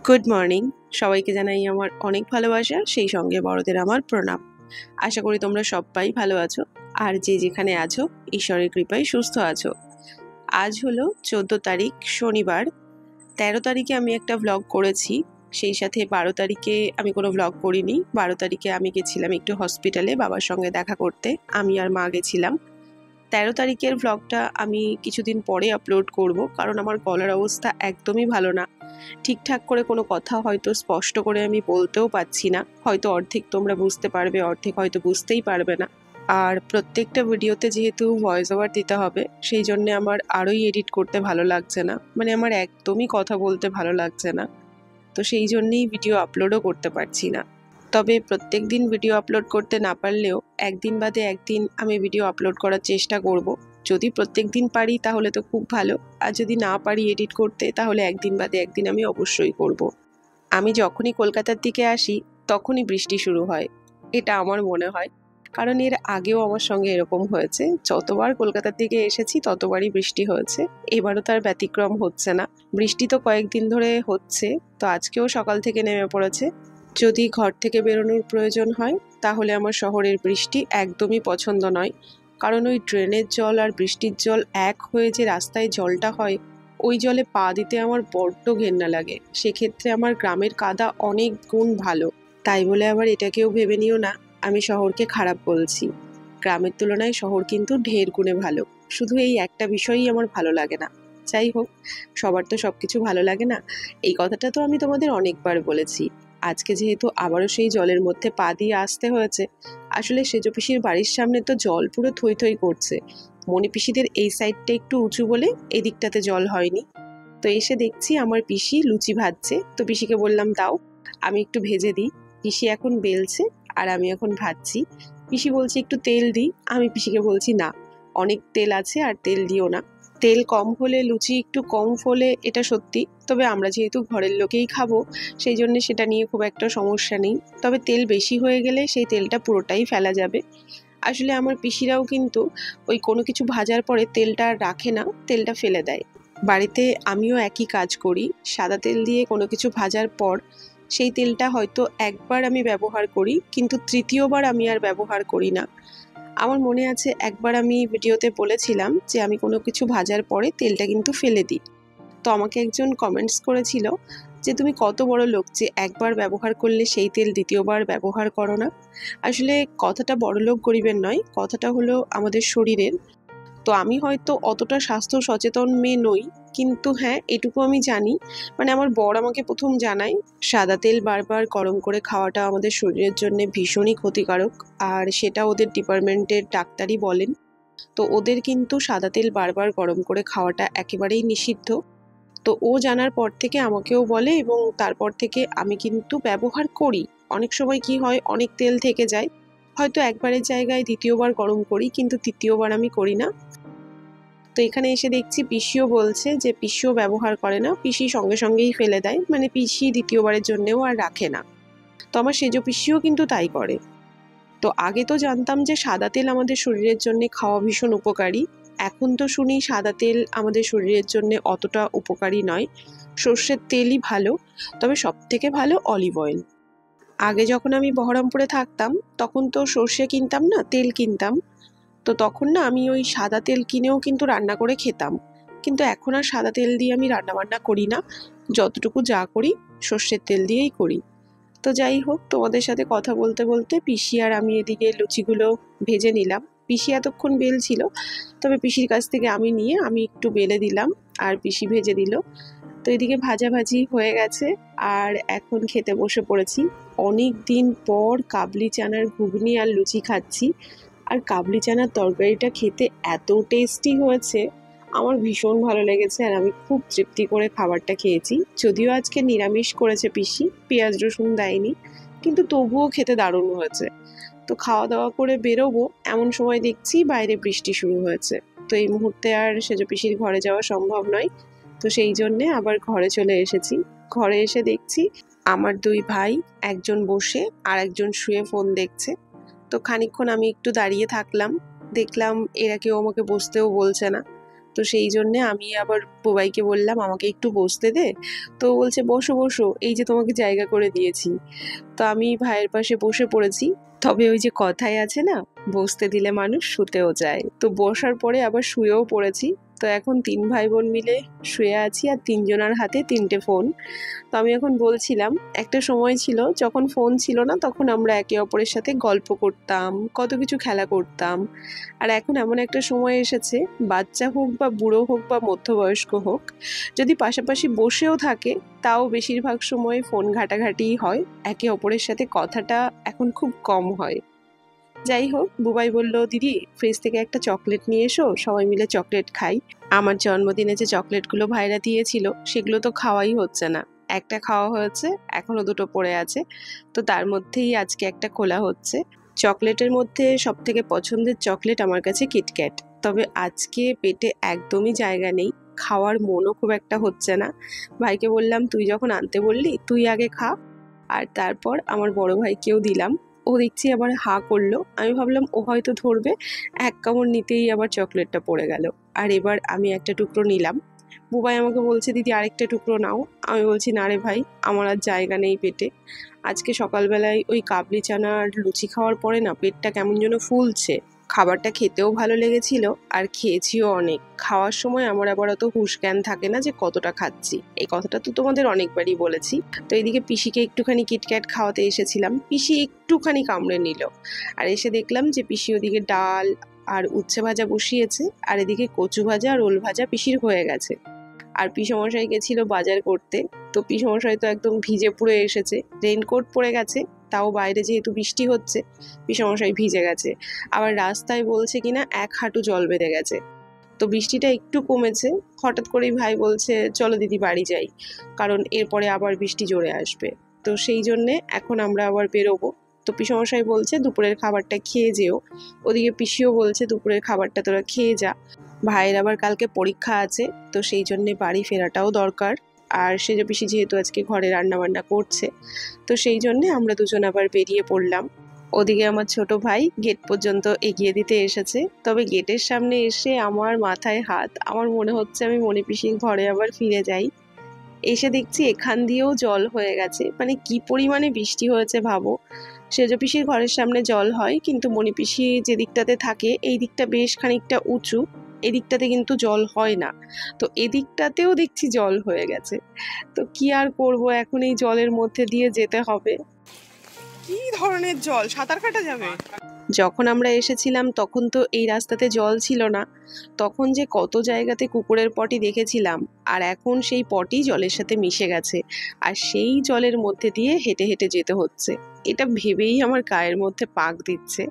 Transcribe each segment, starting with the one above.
Good morning. সবাইকে জানাই আমার অনেক ভালোবাসা, সেই সঙ্গে বড়দের আমার প্রণাম। আশা করি তোমরা সবাই ভালো আছো, আর যে যেখানে আছো ঈশ্বরের কৃপায় সুস্থ আছো। আজ হলো 14 তারিখ, শনিবার। 13 তারিখে আমি একটা ভ্লগ করেছি, সেই সাথে 12 তারিখে আমি কোনো ভ্লগ করিনি। 12 তারিখে আমি গেছিলাম একটু হসপিটালে বাবার সঙ্গে দেখা করতে, আমি আর মা গেছিলাম। 13 তারিখের ভ্লগটা আমি কিছুদিন পরে আপলোড করব, কারণ আমার গলার অবস্থা একদমই ভালো না। ঠিকঠাক করে কোনো কথা হয়তো স্পষ্ট করে আমি বলতেও পারছি না, হয়তো অর্ধেক তোমরা বুঝতে পারবে, অর্ধেক হয়তো বুঝতেই পারবে না। আর প্রত্যেকটা ভিডিওতে যেহেতু ভয়েস ওভার দিতে হবে, সেই জন্য আমার আরোই এডিট করতে ভালো লাগছে না, মানে আমার একদমই কথা বলতে ভালো লাগছে না। তো সেই জন্যেই ভিডিও আপলোডও করতে পারছি না। তবে প্রত্যেক দিন ভিডিও আপলোড করতে না পারলেও একদিন বাদে একদিন আমি ভিডিও আপলোড করার চেষ্টা করব। যদি প্রত্যেক দিন পারি তাহলে তো খুব ভালো, আর যদি না পারি এডিট করতে তাহলে একদিন বাদে একদিন আমি অবশ্যই করব। আমি যখনই কলকাতার দিকে আসি তখনই বৃষ্টি শুরু হয়, এটা আমার মনে হয়। কারণ এর আগেও আমার সঙ্গে এরকম হয়েছে, যতবার কলকাতার দিকে এসেছি ততবারই বৃষ্টি হয়েছে। এবারও তার ব্যতিক্রম হচ্ছে না। বৃষ্টি তো কয়েকদিন ধরে হচ্ছে, তো আজকেও সকাল থেকে নেমে পড়েছে। যদি ঘর থেকে বেরোনোর প্রয়োজন হয় তাহলে আমার শহরের বৃষ্টি একদমই পছন্দ নয়। কারণ ওই ড্রেনের জল আর বৃষ্টির জল এক হয়ে যে রাস্তায় জলটা হয়, ওই জলে পা দিতে আমার বড্ড ঘেন্না লাগে। সেক্ষেত্রে আমার গ্রামের কাদা অনেক গুণ ভালো। তাই বলে আবার এটাকেও ভেবে নিও না আমি শহরকে খারাপ বলছি। গ্রামের তুলনায় শহর কিন্তু ঢের গুণে ভালো। শুধু এই একটা বিষয়ই আমার ভালো লাগে না। যাই হোক, সবার তো সবকিছু ভালো লাগে না, এই কথাটা তো আমি তোমাদের অনেকবার বলেছি। আজকে যেহেতু আবারও সেই জলের মধ্যে পা দিয়ে আসতে হয়েছে, আসলে সেজ পিসির বাড়ির সামনে তো জল পুরো থই থই করছে। মণি পিসিদের এই সাইডটা একটু উঁচু বলে এদিকটাতে জল হয়নি। তো এসে দেখছি আমার পিসি লুচি ভাজছে, তো পিসিকে বললাম দাও আমি একটু ভেজে দিই। পিসি এখন বেলছে আর আমি এখন ভাজছি। পিসি বলছে একটু তেল দিই, আমি পিসিকে বলছি না, অনেক তেল আছে আর তেল দিও না। তেল কম হলে লুচি একটু কম ফোলে, এটা সত্যি। তবে আমরা যেহেতু ঘরের লোকেই খাবো, সেই জন্য সেটা নিয়ে খুব একটা সমস্যা নেই। তবে তেল বেশি হয়ে গেলে সেই তেলটা পুরোটাই ফেলা যাবে। আসলে আমার পিসিরাও কিন্তু ওই কোনো কিছু ভাজার পরে তেলটা আর রাখে না, তেলটা ফেলে দেয়। বাড়িতে আমিও একই কাজ করি। সাদা তেল দিয়ে কোনো কিছু ভাজার পর সেই তেলটা হয়তো একবার আমি ব্যবহার করি, কিন্তু তৃতীয়বার আমি আর ব্যবহার করি না। আমার মনে আছে একবার আমি ভিডিওতে বলেছিলাম যে আমি কোনো কিছু ভাজার পরে তেলটা কিন্তু ফেলে দিই। তো আমাকে একজন কমেন্টস করেছিল যে তুমি কত বড় লোক যে একবার ব্যবহার করলে সেই তেল দ্বিতীয়বার ব্যবহার করো না। আসলে কথাটা বড়লোক গরিবের নয়, কথাটা হলো আমাদের শরীরের। তো আমি হয়তো অতটা স্বাস্থ্য সচেতন মেয়ে নই, কিন্তু হ্যাঁ এটুকু আমি জানি, মানে আমার বর আমাকে প্রথম জানায় সাদা তেল বারবার গরম করে খাওয়াটা আমাদের শরীরের জন্য ভীষণই ক্ষতিকারক। আর সেটা ওদের ডিপার্টমেন্টের ডাক্তারই বলেন। তো ওদের কিন্তু সাদা তেল বারবার গরম করে খাওয়াটা একেবারেই নিষিদ্ধ। তো ও জানার পর থেকে আমাকেও বলে, এবং তারপর থেকে আমি কিন্তু ব্যবহার করি। অনেক সময় কি হয়, অনেক তেল থেকে যায়, হয়তো একবারের জায়গায় দ্বিতীয়বার গরম করি, কিন্তু তৃতীয়বার আমি করি না। তো এখানে এসে দেখছি পিসিও বলছে যে পিসিও ব্যবহার করে না, পিসি সঙ্গে সঙ্গেই ফেলে দেয়, মানে পিসি দ্বিতীয়বারের জন্যেও আর রাখে না। তো আমার সেজ পিসিও কিন্তু তাই করে। তো আগে তো জানতাম যে সাদা তেল আমাদের শরীরের জন্য খাওয়া ভীষণ উপকারী। এখন তো শুনি সাদা তেল আমাদের শরীরের জন্য অতটা উপকারী নয়, সর্ষের তেলই ভালো। তবে সব থেকে ভালো অলিভ অয়েল। আগে যখন আমি বহরমপুরে থাকতাম তখন তো সর্ষে কিনতাম না, তেল কিনতাম। তো তখন না আমি ওই সাদা তেল কিনেও কিন্তু রান্না করে খেতাম। কিন্তু এখন আর সাদা তেল দিয়ে আমি রান্না বান্না করি না, যতটুকু যা করি সর্ষের তেল দিয়েই করি। তো যাই হোক, তোমাদের সাথে কথা বলতে বলতে পিসি আর আমি এদিকে লুচিগুলো ভেজে নিলাম। পিসি এতক্ষণ বেলছিল, তবে পিসির কাছ থেকে আমি নিয়ে আমি একটু বেলে দিলাম, আর পিসি ভেজে দিল। তো এদিকে ভাজাভাজি হয়ে গেছে, আর এখন খেতে বসে পড়েছি। অনেক দিন পর কাবলি চানার ঘুগনি আর লুচি খাচ্ছি। আর কাবলি চানার তরকারিটা খেতে এত টেস্টি হয়েছে, আমার ভীষণ ভালো লেগেছে, আর আমি খুব তৃপ্তি করে খাবারটা খেয়েছি। যদিও আজকে নিরামিষ করেছে পিসি, পেঁয়াজ রসুন দেয়নি, কিন্তু তবুও খেতে দারুণ হয়েছে। তো খাওয়া দাওয়া করে বেরোবো এমন সময় দেখছি বাইরে বৃষ্টি শুরু হয়েছে। তো এই মুহূর্তে আর সেজ পিসির ঘরে যাওয়া সম্ভব নয়। তো সেই জন্যে আবার ঘরে চলে এসেছি। ঘরে এসে দেখছি আমার দুই ভাই, একজন বসে আর একজন শুয়ে ফোন দেখছে। তো খানিকক্ষণ আমি একটু দাঁড়িয়ে থাকলাম, দেখলাম এরা কেউ আমাকে বসতেও বলছে না। তো সেই জন্যে আমি আবার বুবাইকে বললাম আমাকে একটু বসতে দে। তো বলছে বসো বসো, এই যে তোমাকে জায়গা করে দিয়েছি। তো আমি ভাইয়ের পাশে বসে পড়েছি। তবে ওই যে কথাই আছে না, বসতে দিলে মানুষ শুতেও যায়, তো বসার পরে আবার শুয়েও পড়েছি। তো এখন 3 ভাই বোন মিলে শুয়ে আছি আর 3 জনের হাতে 3টে ফোন। তো আমি এখন বলছিলাম একটা সময় ছিল যখন ফোন ছিল না, তখন আমরা একে অপরের সাথে গল্প করতাম, কত কিছু খেলা করতাম। আর এখন এমন একটা সময় এসেছে, বাচ্চা হোক বা বুড়ো হোক বা মধ্যবয়স্ক হোক, যদি পাশাপাশি বসেও থাকে তাও বেশিরভাগ সময় ফোন ঘাটাঘাটিই হয়, একে অপরের সাথে কথাটা এখন খুব কম হয়। যাই হোক, বুবাই বলল দিদি ফ্রিজ থেকে একটা চকলেট নিয়ে এসো, সবাই মিলে চকলেট খাই। আমার জন্মদিনে যে চকলেটগুলো ভাইরা দিয়েছিল সেগুলো তো খাওয়াই হচ্ছে না, একটা খাওয়া হয়েছে, এখনো 2টো পড়ে আছে। তো তার মধ্যেই আজকে একটা খোলা হচ্ছে। চকলেটের মধ্যে সব থেকে পছন্দের চকলেট আমার কাছে কিটক্যাট। তবে আজকে পেটে একদমই জায়গা নেই, খাওয়ার মনও খুব একটা হচ্ছে না। ভাইকে বললাম তুই যখন আনতে বললি তুই আগে খা, আর তারপর আমার বড় ভাইকেও দিলাম। ও দেখছি আবার হা করলো, আমি ভাবলাম ও হয়তো ধরবে, এক কামড় নিতেই আবার চকলেটটা পড়ে গেল। আর এবার আমি একটা টুকরো নিলাম, বুবাই আমাকে বলছে দিদি আরেকটা টুকরো নাও। আমি বলছি না রে ভাই, আমার আর জায়গা নেই পেটে। আজকে সকালবেলায় ওই কাবলি চানা আর লুচি খাওয়ার পরে না পেটটা কেমন যেন ফুলছে। খাবারটা খেতেও ভালো লেগেছিল আর খেয়েছিও অনেক। খাওয়ার সময় আমার আবার অত হুঁশ জ্ঞান থাকে না যে কতটা খাচ্ছি, এই কথাটা তো তোমাদের অনেকবারই বলেছি। তো এইদিকে পিসিকে একটুখানি কিটক্যাট খাওয়াতে এসেছিলাম, পিসি একটুখানি কামড়ে নিল। আর এসে দেখলাম যে পিসি ওদিকে ডাল আর উচ্ছে ভাজা বসিয়েছে, আর এদিকে কচু ভাজা আর ওল ভাজা পিসির হয়ে গেছে। আর পিসমশাই গেছিল বাজার করতে। তো পিসমশাই তো একদম ভিজে পুড়ে এসেছে, রেইনকোট পরে গেছে, তাও বাইরে যেহেতু বৃষ্টি হচ্ছে পিসমশাই ভিজে গেছে। আবার রাস্তায় বলছে কিনা 1 হাঁটু জল বেঁধে গেছে। তো বৃষ্টিটা একটু কমেছে, হঠাৎ করেই ভাই বলছে চলো দিদি বাড়ি যাই, কারণ এরপরে আবার বৃষ্টি জোরে আসবে। তো সেই জন্যে এখন আমরা আবার বেরোবো। তো পিসমশাই বলছে দুপুরের খাবারটা খেয়ে যেও, ওদিকে পিসিও বলছে দুপুরের খাবারটা তোরা খেয়ে যা, ভাইয়ের আবার কালকে পরীক্ষা আছে, তো সেই জন্যে বাড়ি ফেরাটাও দরকার। আর সেজ পিসি যেহেতু আজকে ঘরে রান্না বান্না করছে, তো সেই জন্যে আমরা দুজন আবার বেরিয়ে পড়লাম। ওদিকে আমার ছোট ভাই গেট পর্যন্ত এগিয়ে দিতে এসেছে, তবে গেটের সামনে এসে আমার মাথায় হাত, আমার মনে হচ্ছে আমি মনি পিসির ঘরে আবার ফিরে যাই। এসে দেখছি এখান দিয়েও জল হয়ে গেছে, মানে কি পরিমাণে বৃষ্টি হয়েছে ভাবো। সেজ পিসির ঘরের সামনে জল হয়, কিন্তু মনি পিসি যে দিকটাতে থাকে এই দিকটা বেশ খানিকটা উঁচু, এদিকটাতে কিন্তু জল হয় না। তো এদিকটাতেও দেখছি জল হয়ে গেছে। তো কি আর করব, এখন এই জলের মধ্যে দিয়ে যেতে হবে। কি ধরনের জল, সাঁতার কাটা যাবে? যখন আমরা এসেছিলাম তখন তো এই রাস্তাতে জল ছিল না, তখন যে কত জায়গাতে কুকুরের পটি দেখেছিলাম, আর এখন সেই পটি জলের সাথে মিশে গেছে, আর সেই জলের মধ্যে দিয়ে হেঁটে হেঁটে যেতে হচ্ছে। এটা ভেবেই আমার গায়ের মধ্যে পাক দিচ্ছে।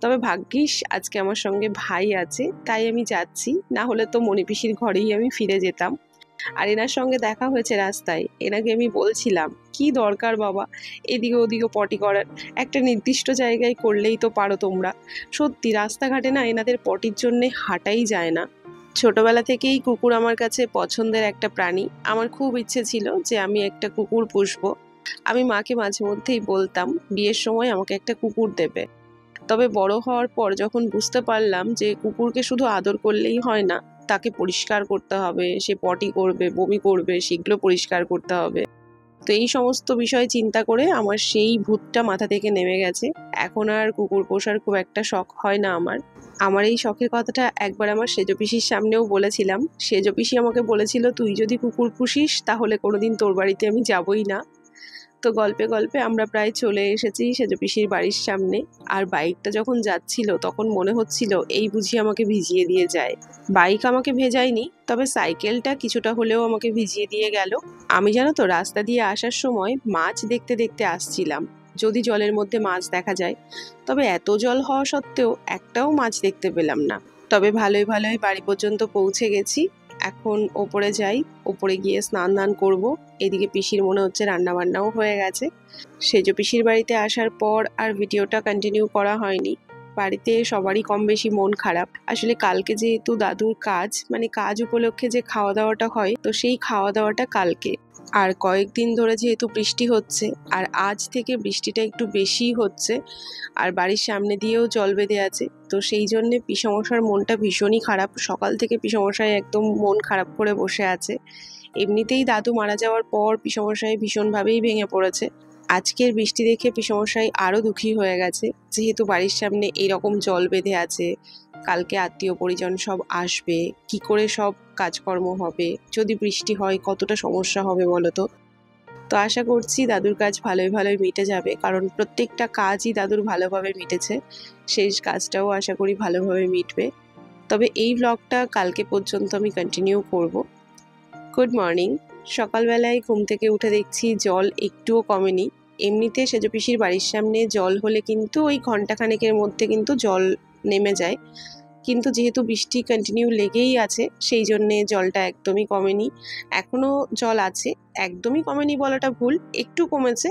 তবে ভাগ্যিস আজকে আমার সঙ্গে ভাই আছে, তাই আমি যাচ্ছি, না হলে তো মনি পিসির ঘরেই আমি ফিরে যেতাম। আর এনার সঙ্গে দেখা হয়েছে রাস্তায়, এনাকে আমি বলছিলাম কি দরকার বাবা এদিকে ওদিকে পটি করার, একটা নির্দিষ্ট জায়গায় করলেই তো পারো তোমরা। সত্যি রাস্তাঘাটে না এনাদের পটির জন্যে হাঁটাই যায় না। ছোটবেলা থেকেই কুকুর আমার কাছে পছন্দের একটা প্রাণী, আমার খুব ইচ্ছে ছিল যে আমি একটা কুকুর পুষবো। আমি মাকে মাঝে মধ্যেই বলতাম বিয়ের সময় আমাকে একটা কুকুর দেবে। তবে বড় হওয়ার পর যখন বুঝতে পারলাম যে কুকুরকে শুধু আদর করলেই হয় না, তাকে পরিষ্কার করতে হবে, সে পটি করবে বমি করবে সেগুলো পরিষ্কার করতে হবে। তো এই সমস্ত বিষয় চিন্তা করে আমার সেই ভূতটা মাথা থেকে নেমে গেছে। এখন আর কুকুর পোষার খুব একটা শখ হয় না আমার। আমার এই শখের কথাটা একবার আমার সেজ পিসির সামনেও বলেছিলাম। সেজ পিসি আমাকে বলেছিল তুই যদি কুকুর পুষিস তাহলে কোনোদিন তোর বাড়িতে আমি যাবই না। তো গল্পে গল্পে আমরা প্রায় চলে এসেছি সেজ পিসির বাড়ির সামনে। আর বাইকটা যখন যাচ্ছিল তখন মনে হচ্ছিল এই বুঝি আমাকে ভিজিয়ে দিয়ে যায়। বাইক আমাকে ভেজায়নি, তবে সাইকেলটা কিছুটা হলেও আমাকে ভিজিয়ে দিয়ে গেল। আমি জানো তো রাস্তা দিয়ে আসার সময় মাছ দেখতে দেখতে আসছিলাম, যদি জলের মধ্যে মাছ দেখা যায়। তবে এত জল হওয়া সত্ত্বেও একটাও মাছ দেখতে পেলাম না। তবে ভালোই ভালোই বাড়ি পর্যন্ত পৌঁছে গেছি। এখন ওপরে যাই, ওপরে গিয়ে স্নান দান করবো। এদিকে পিসির মনে হচ্ছে রান্না বান্নাও হয়ে গেছে। সেজ পিসির বাড়িতে আসার পর আর ভিডিওটা কন্টিনিউ করা হয়নি। বাড়িতে সবারই কম বেশি মন খারাপ। আসলে কালকে যেহেতু দাদুর কাজ, মানে কাজ উপলক্ষে যে খাওয়া দাওয়াটা হয়, তো সেই খাওয়া দাওয়াটা কালকে। আর কয়েকদিন ধরে যেহেতু বৃষ্টি হচ্ছে, আর আজ থেকে বৃষ্টিটা একটু বেশিই হচ্ছে, আর বাড়ির সামনে দিয়েও জল বেঁধে আছে, তো সেই জন্যে পিসমশার মনটা ভীষণই খারাপ। সকাল থেকে পিসমশাই একদম মন খারাপ করে বসে আছে। এমনিতেই দাদু মারা যাওয়ার পর পিসমশাই ভীষণভাবেই ভেঙে পড়েছে। আজকের বৃষ্টি দেখে পিসমশাই আরও দুঃখী হয়ে গেছে, যেহেতু বাড়ির সামনে এইরকম জল বেঁধে আছে। কালকে আত্মীয় পরিজন সব আসবে, কি করে সব কাজকর্ম হবে, যদি বৃষ্টি হয় কতটা সমস্যা হবে বলো তো। তো আশা করছি দাদুর কাজ ভালোই ভালোই মিটে যাবে, কারণ প্রত্যেকটা কাজই দাদুর ভালোভাবে মিটেছে। শেষ কাজটাও আশা করি ভালোভাবে মিটবে। তবে এই ব্লগটা কালকে পর্যন্ত আমি কন্টিনিউ করব। Good morning. সকালবেলায় ঘুম থেকে উঠে দেখছি জল একটুও কমেনি। এমনিতে সেজ পিসির বাড়ির সামনে জল হলে কিন্তু ওই ঘন্টাখানেকের মধ্যে কিন্তু জল নেমে যায়, কিন্তু যেহেতু বৃষ্টি কন্টিনিউ লেগেই আছে সেই জন্যে জলটা একদমই কমেনি। এখনও জল আছে, একদমই কমেনি বলাটা ভুল, একটু কমেছে,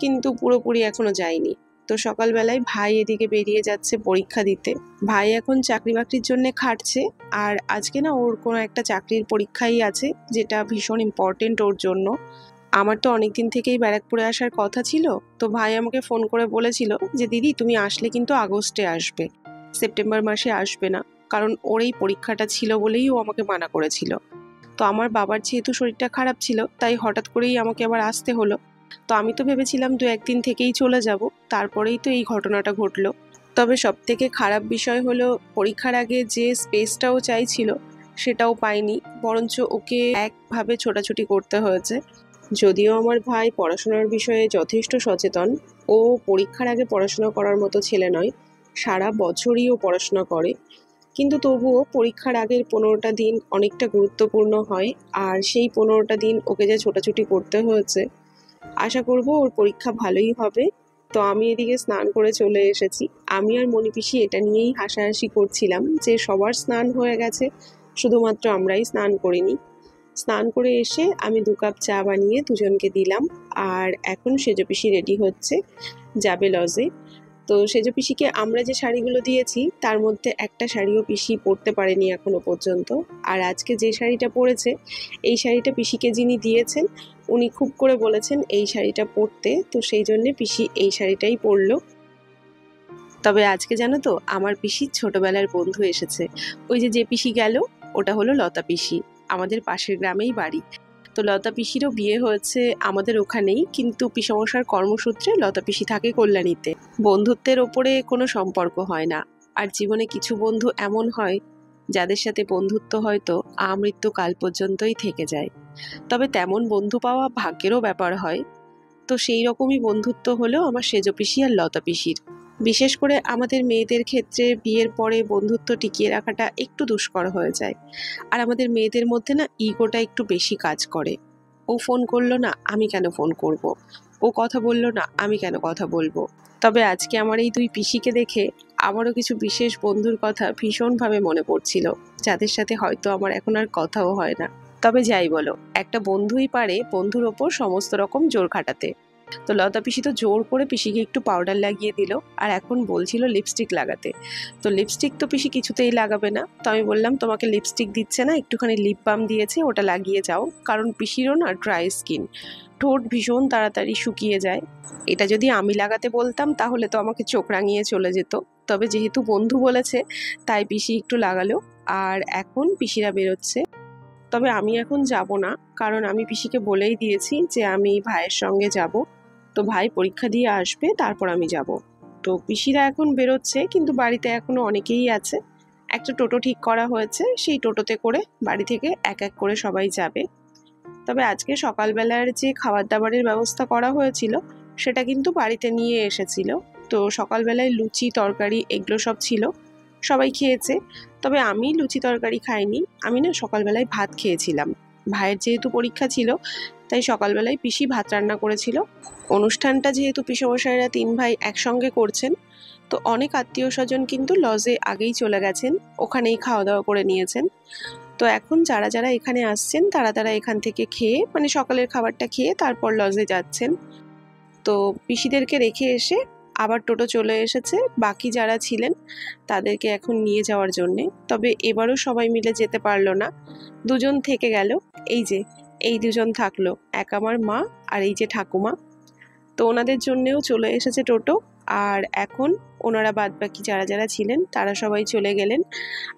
কিন্তু পুরোপুরি এখনো যায়নি। তো সকালবেলায় ভাই এদিকে বেরিয়ে যাচ্ছে পরীক্ষা দিতে। ভাই এখন চাকরি বাকরির জন্য খাটছে, আর আজকে না ওর কোনো একটা চাকরির পরীক্ষাই আছে, যেটা ভীষণ ইম্পর্টেন্ট ওর জন্য। আমার তো অনেকদিন থেকেই ব্যারাকপুরে আসার কথা ছিল, তো ভাই আমাকে ফোন করে বলেছিল যে দিদি তুমি আসলে কিন্তু আগস্টে আসবে, সেপ্টেম্বর মাসে আসবে না, কারণ ওর এই পরীক্ষাটা ছিল বলেই ও আমাকে মানা করেছিল। তো আমার বাবার যেহেতু শরীরটা খারাপ ছিল, তাই হঠাৎ করেই আমাকে আবার আসতে হলো। তো আমি তো ভেবেছিলাম 2-1 দিন থেকেই চলে যাব, তারপরেই তো এই ঘটনাটা ঘটলো। তবে সব থেকে খারাপ বিষয় হলো, পরীক্ষার আগে যে স্পেসটাও চাইছিল সেটাও পাইনি, বরঞ্চ ওকে একভাবে ছোটাছুটি করতে হয়েছে। যদিও আমার ভাই পড়াশোনার বিষয়ে যথেষ্ট সচেতন, ও পরীক্ষার আগে পড়াশোনা করার মতো ছেলে নয়, সারা বছরই ও পড়াশোনা করে, কিন্তু তবুও পরীক্ষার আগের 15টা দিন অনেকটা গুরুত্বপূর্ণ হয়, আর সেই 15টা দিন ওকে যে ছোটাছুটি করতে হয়েছে। আশা করব ওর পরীক্ষা ভালোই হবে। তো আমি এদিকে স্নান করে চলে এসেছি। আমি আর মণিপিসি এটা নিয়েই হাসাহাসি করছিলাম যে সবার স্নান হয়ে গেছে, শুধুমাত্র আমরাই স্নান করিনি। স্নান করে এসে আমি 2 কাপ চা বানিয়ে দুজনকে দিলাম, আর এখন সেজ পিসি রেডি হচ্ছে, যাবে লজে। তো সেজ পিসিকে আমরা যে শাড়িগুলো দিয়েছি তার মধ্যে একটা শাড়িও পিসি পরতে পারেনি এখনো পর্যন্ত, আর আজকে যে শাড়িটা পরেছে এই শাড়িটা পিসিকে যিনি দিয়েছেন উনি খুব করে বলেছেন এই শাড়িটা পরতে, তো সেই জন্যে পিসি এই শাড়িটাই পরলো। তবে আজকে জানো তো, আমার পিসির ছোটবেলার বন্ধু এসেছে। ওই যে যে পিসি গেল ওটা হলো লতা পিসি, আমাদের পাশের গ্রামেই বাড়ি। তো লতা পিসিরও বিয়ে হয়েছে আমাদের ওখানেই, কিন্তু পিসমশার কর্মসূত্রে লতা পিসি থাকে কল্যাণীতে। বন্ধুত্বের ওপরে কোনো সম্পর্ক হয় না, আর জীবনে কিছু বন্ধু এমন হয় যাদের সাথে বন্ধুত্ব হয়তো আমৃত্যু কাল পর্যন্তই থেকে যায়। তবে তেমন বন্ধু পাওয়া ভাগ্যেরও ব্যাপার হয়। তো সেই রকমই বন্ধুত্ব হলো আমার সেজ পিসি আর লতা পিসির। বিশেষ করে আমাদের মেয়েদের ক্ষেত্রে বিয়ের পরে বন্ধুত্ব টিকিয়ে রাখাটা একটু দুষ্কর হয়ে যায়। আর আমাদের মেয়েদের মধ্যে না ইগোটা একটু বেশি কাজ করে। ও ফোন করলো না, আমি কেন ফোন করব? ও কথা বললো না, আমি কেন কথা বলবো? তবে আজকে আমার এই 2 পিসিকে দেখে আমারও কিছু বিশেষ বন্ধুর কথা ভীষণভাবে মনে পড়ছিল, যাদের সাথে হয়তো আমার এখন আর কথাও হয় না। তবে যাই বলো, একটা বন্ধুই পারে বন্ধুর ওপর সমস্ত রকম জোর খাটাতে। তো লতা পিসি তো জোর করে পিসিকে একটু পাউডার লাগিয়ে দিল, আর এখন বলছিল লিপস্টিক লাগাতে। তো লিপস্টিক তো পিসি কিছুতেই লাগাবে না, তো আমি বললাম তোমাকে লিপস্টিক দিচ্ছে না, একটুখানি লিপ বাম দিয়েছে, ওটা লাগিয়ে যাও, কারণ পিসিরও না ড্রাই স্কিন, ঠোঁট ভীষণ তাড়াতাড়ি শুকিয়ে যায়। এটা যদি আমি লাগাতে বলতাম তাহলে তো আমাকে চোখ রাঙিয়ে চলে যেত। তবে যেহেতু বন্ধু বলেছে তাই পিসি একটু লাগালো, আর এখন পিসিরা বেরোচ্ছে। তবে আমি এখন যাব না, কারণ আমি পিসিকে বলেই দিয়েছি যে আমি ভাইয়ের সঙ্গে যাব। তো ভাই পরীক্ষা দিয়ে আসবে, তারপর আমি যাব। তো পিসিরা এখন বেরোচ্ছে, কিন্তু বাড়িতে এখনো অনেকেই আছে। একটা টোটো ঠিক করা হয়েছে, সেই টোটোতে করে বাড়ি থেকে এক এক করে সবাই যাবে। তবে আজকে সকালবেলার যে খাবার দাবারের ব্যবস্থা করা হয়েছিল সেটা কিন্তু বাড়িতে নিয়ে এসেছিল। তো সকালবেলায় লুচি তরকারি এগুলো সব ছিল, সবাই খেয়েছে। তবে আমি লুচি তরকারি খাইনি, আমি না সকালবেলায় ভাত খেয়েছিলাম। ভাইয়ের যেহেতু পরীক্ষা ছিল, তাই সকালবেলায় পিসি ভাত রান্না করেছিল। অনুষ্ঠানটা যেহেতু পিসমশাইরা 3 ভাই একসঙ্গে করছেন, তো অনেক আত্মীয় স্বজন কিন্তু লজে আগেই চলে গেছেন, ওখানেই খাওয়া দাওয়া করে নিয়েছেন। তো এখন যারা যারা এখানে আসছেন তারা তারা এখান থেকে খেয়ে, মানে সকালের খাবারটা খেয়ে তারপর লজে যাচ্ছেন। তো পিসিদেরকে রেখে এসে আবার টোটো চলে এসেছে বাকি যারা ছিলেন তাদেরকে এখন নিয়ে যাওয়ার জন্যে। তবে এবারও সবাই মিলে যেতে পারলো না, 2 জন থেকে গেল। এই যে এই দুজন থাকলো, এক আমার মা আর এই যে ঠাকুমা। তো ওনাদের জন্যেও চলে এসেছে টোটো। আর এখন ওনারা বাদবাকি যারা যারা ছিলেন তারা সবাই চলে গেলেন,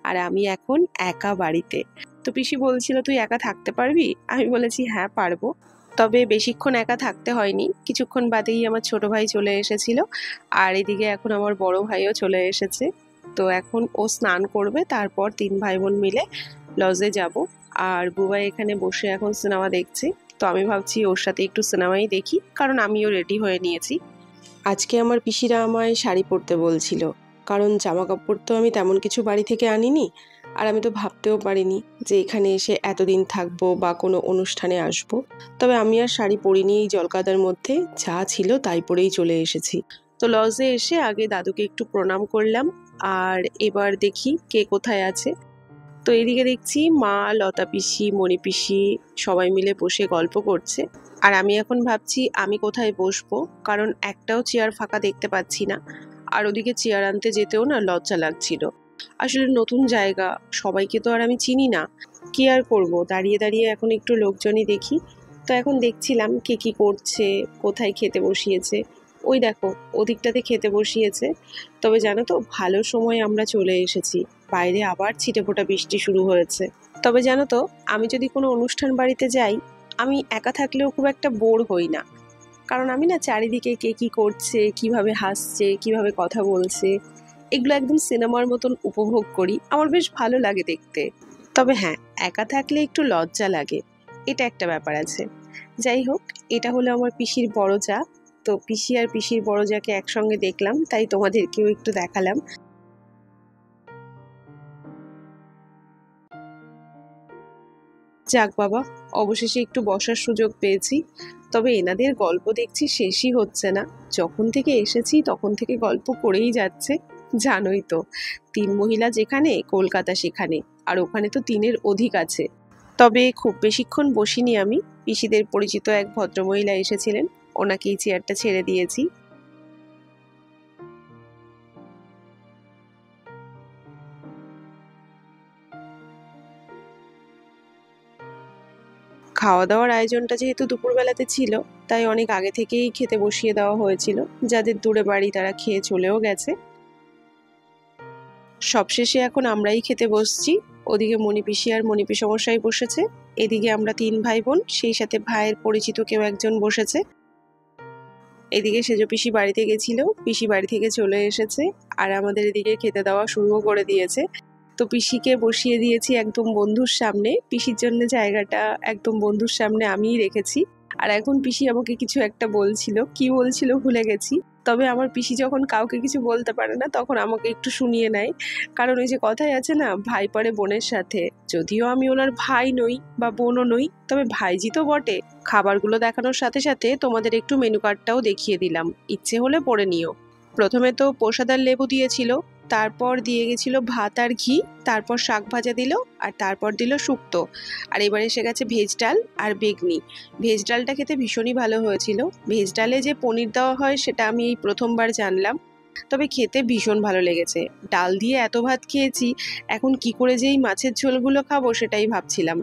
আর আমি এখন একা বাড়িতে। তো পিসি বলছিল তুই একা থাকতে পারবি? আমি বলেছি হ্যাঁ পারবো। তবে বেশিক্ষণ একা থাকতে হয়নি, কিছুক্ষণ বাদেই আমার ছোট ভাই চলে এসেছিল, আর এদিকে এখন আমার বড় ভাইও চলে এসেছে। তো এখন ও স্নান করবে, তারপর 3 ভাই বোন মিলে লজে যাব। আর বুবাই এখানে বসে এখন সিনেমা দেখছে। তো আমি ভাবছি ওর সাথে একটু সিনেমাই দেখি, কারণ আমিও রেডি হয়ে নিয়েছি। আজকে আমার পিসিরা আমায় শাড়ি পরতে বলছিল, কারণ জামা কাপড় তো আমি তেমন কিছু বাড়ি থেকে আনিনি। আর আমি তো ভাবতেও পারিনি যে এখানে এসে এতদিন থাকবো বা কোনো অনুষ্ঠানে আসব। তবে আমি আর শাড়ি পরিনি, এই জলকাদার মধ্যে যা ছিল তাই পরেই চলে এসেছি। তো লজে এসে আগে দাদুকে একটু প্রণাম করলাম, আর এবার দেখি কে কোথায় আছে। তো এদিকে দেখছি মা, লতা পিসি, মণি পিসি সবাই মিলে বসে গল্প করছে। আর আমি এখন ভাবছি আমি কোথায় বসবো, কারণ একটাও চেয়ার ফাঁকা দেখতে পাচ্ছি না। আর ওদিকে চেয়ার আনতে যেতেও না লজ্জা লাগছিল। আসলে নতুন জায়গা, সবাইকে তো আর আমি চিনি না, কি আর করবো, দাঁড়িয়ে দাঁড়িয়ে এখন একটু লোকজনই দেখি। তো এখন দেখছিলাম কে কি করছে, কোথায় খেতে বসিয়েছে। ওই দেখো ওদিকটাতে খেতে বসিয়েছে। তবে জানো তো, ভালো সময় আমরা চলে এসেছি, বাইরে আবার ছিটেফোঁটা বৃষ্টি শুরু হয়েছে। তবে জানো তো, আমি যদি কোনো অনুষ্ঠান বাড়িতে যাই, আমি একা থাকলেও খুব একটা বোর হই না, কারণ আমি না চারিদিকে কে কি করছে, কিভাবে হাসছে, কিভাবে কথা বলছে, এগুলো একদম সিনেমার মতন উপভোগ করি। আমার বেশ ভালো লাগে দেখতে। তবে হ্যাঁ, একা থাকলে একটু লজ্জা লাগে, এটা একটা ব্যাপার আছে। যাই হোক, এটা হলো আমার পিসির বড় যা। তো পিসি আর পিসির বড় যাকে একসঙ্গে দেখলাম, তাই তোমাদেরকেও একটু দেখালাম। যাক বাবা, অবশেষে একটু বসার সুযোগ পেয়েছি। তবে এনাদের গল্প দেখছি শেষই হচ্ছে না। যখন থেকে এসেছি তখন থেকে গল্প করেই যাচ্ছে। জানোই তো, 3 মহিলা যেখানে, কলকাতা সেখানে। আর ওখানে তো 3-এর অধিক আছে। তবে খুব বেশিক্ষণ বসিনি আমি। পিসিদের পরিচিত এক ভদ্রমহিলা এসেছিলেন, ওনাকেই চেয়ারটা ছেড়ে দিয়েছি। খাওয়া দাওয়ার আয়োজনটা যেহেতু দুপুরবেলাতে ছিল, তাই অনেক আগে থেকেই খেতে বসিয়ে দেওয়া হয়েছিল। যাদের দূরে বাড়ি তারা খেয়ে চলেও গেছে। সবশেষে এখন আমরাই খেতে বসছি। ওদিকে মণিপিসি আর মণিপিসমশাই বসেছে, এদিকে আমরা 3 ভাই বোন, সেই সাথে ভাইয়ের পরিচিত কেউ একজন বসেছে। এদিকে সেজো পিসি বাড়িতে গেছিল, পিসি বাড়ি থেকে চলে এসেছে, আর আমাদের এদিকে খেতে দেওয়া শুরুও করে দিয়েছে। তো পিসিকে বসিয়ে দিয়েছি একদম বন্ধুর সামনে, পিসির জন্য জায়গাটা একদম বন্ধুর সামনে আমিই রেখেছি। আর এখন পিসি আমাকে কিছু একটা বলছিল, কি বলছিল ভুলে গেছি। তবে আমার পিসি যখন কাউকে কিছু বলতে পারে না, তখন আমাকে একটু শুনিয়ে নেয়। কারণ ওই যে কথাই আছে না, ভাই পড়ে বোনের সাথে। যদিও আমি ওনার ভাই নই বা বোনও নই, তবে ভাইজি তো বটে। খাবারগুলো দেখানোর সাথে সাথে তোমাদের একটু মেনু কার্ডটাও দেখিয়ে দিলাম, ইচ্ছে হলে পড়ে নিও। প্রথমে তো প্রসাদার লেবু দিয়েছিল, তারপর দিয়ে গেছিল ভাত আর ঘি, তারপর শাক ভাজা দিল, আর তারপর দিল শুক্তো। আর এবার এসে গেছে ভেজ ডাল আর বেগনি। ভেজ ডালটা খেতে ভীষণই ভালো হয়েছিল। ভেজ ডালে যে পনির দেওয়া হয় সেটা আমি এই প্রথমবার জানলাম, তবে খেতে ভীষণ ভালো লেগেছে। ডাল দিয়ে এত ভাত খেয়েছি, এখন কি করে যে এই মাছের ঝোলগুলো খাবো সেটাই ভাবছিলাম।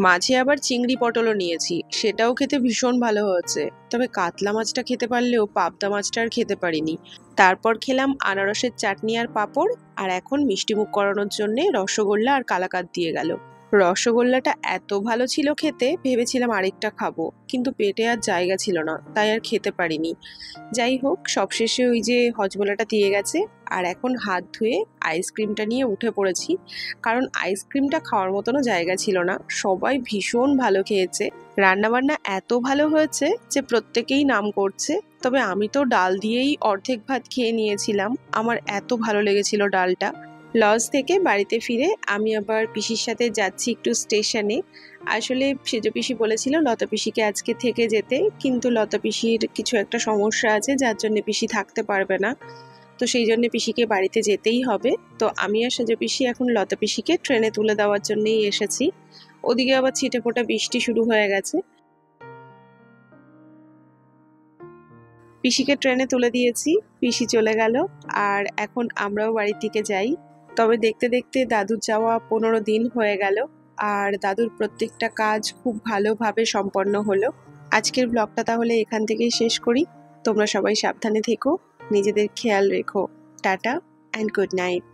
মাঝে আবার চিংড়ি পটলও নিয়েছি, সেটাও খেতে ভীষণ ভালো হয়েছে। তবে কাতলা মাছটা খেতে পারলেও পাবদা মাছটা আর খেতে পারিনি। তারপর খেলাম আনারসের চাটনি আর পাঁপড়, আর এখন মিষ্টিমুখ করানোর জন্যে রসগোল্লা আর কালাকাঁদ দিয়ে গেল। রসগোল্লাটা এত ভালো ছিল খেতে, ভেবেছিলাম আরেকটা খাবো, কিন্তু পেটে আর জায়গা ছিল না, তাই আর খেতে পারিনি। যাই হোক, সবশেষে ওই যে হজমোলাটা দিয়ে গেছে, আর এখন হাত ধুয়ে আইসক্রিমটা নিয়ে উঠে পড়েছি। কারণ আইসক্রিমটা খাওয়ার মতনও জায়গা ছিল না। সবাই ভীষণ ভালো খেয়েছে, রান্নাবান্না এত ভালো হয়েছে যে প্রত্যেকেই নাম করছে। তবে আমি তো ডাল দিয়েই অর্ধেক ভাত খেয়ে নিয়েছিলাম, আমার এত ভালো লেগেছিল ডালটা। লজ থেকে বাড়িতে ফিরে আমি আবার পিসির সাথে যাচ্ছি একটু স্টেশনে। আসলে সেজো পিসি বলেছিল লতা পিসিকে আজকে থেকে যেতে, কিন্তু লতা পিসির কিছু একটা সমস্যা আছে যার জন্য পিসি থাকতে পারবে না। তো সেই জন্য পিসিকে বাড়িতে যেতেই হবে। তো আমি আর সেজো পিসি এখন লতা পিসিকে ট্রেনে তুলে দেওয়ার জন্যই এসেছি। ওদিকে আবার ছিটেফোঁটা বৃষ্টি শুরু হয়ে গেছে। পিসিকে ট্রেনে তুলে দিয়েছি, পিসি চলে গেল, আর এখন আমরাও বাড়ির দিকে যাই। তবে দেখতে দেখতে দাদুর যাওয়া 15 দিন হয়ে গেল। আর দাদুর প্রত্যেকটা কাজ খুব ভালোভাবে সম্পন্ন হলো। আজকের ব্লগটা তাহলে এখান থেকেই শেষ করি। তোমরা সবাই সাবধানে থেকো, নিজেদের খেয়াল রেখো। Tata and good night.